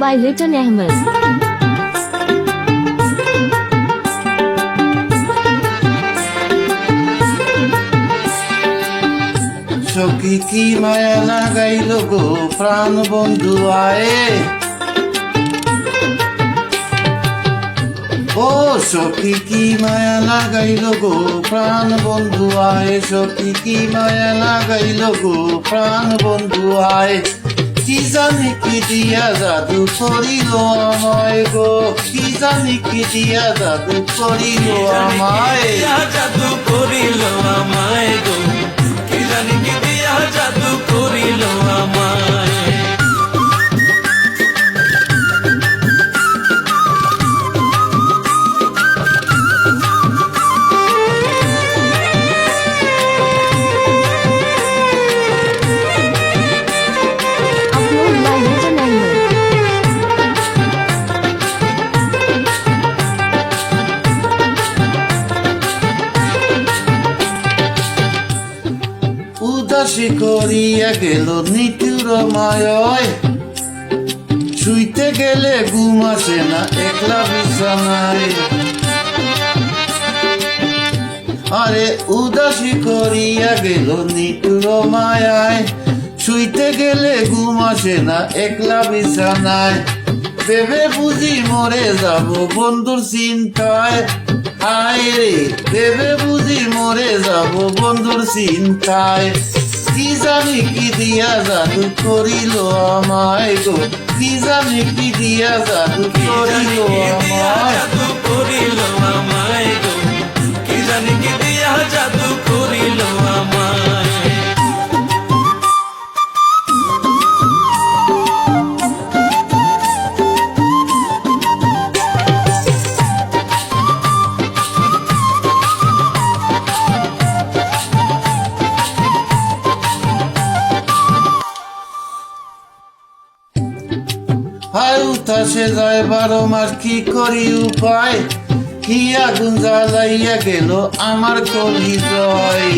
by Ritan Ahmed. সখী কি মায়া লাগাইল গো প্রাণ বন্ধু আয়ে, ও সখী কি মায়া লাগাইল গো প্রাণ বন্ধু আয়ে, সখী কি মায়া লাগাইল গো প্রাণ বন্ধু আয়ে। কি জানি কি দিয়া জাদু করিল আমায় গো, কি জানি কি দিয়া জাদু করিল আমায়, জাদু করিল আমায় গো, কি জানি কি দিয়া জাদু করিল আমায়। Upload by Ritan Ahmed. উদাসী করিয়া গেল নিঠুর মায়, শুইতে গেলে ঘুম আসে না একলা বিছানায়। আরে উদাসী করিয়া গেল নিঠুর মায়ায়, শুইতে গেলে ঘুম আসে না একলা বিছানায়। ভেবে বুঝি মরে যাব বন্ধুর চিন্তায়, আয় রে ভেবে বুঝি মরে যাব বন্ধুর চিন্তায়। কি জানি কি দিয়া জাদু করিল আমায় গো, কি জানি কি দিয়া জাদু করিল আমায়। জাদু করিল আমায় গো, কি জানি কি দিয়া জাদু করিল আমায়। হায় উঠাসে যায় 12 মাস কি করি উপায়, কি আগুন জ্বালাইয়া গেল আমার কলিজায়।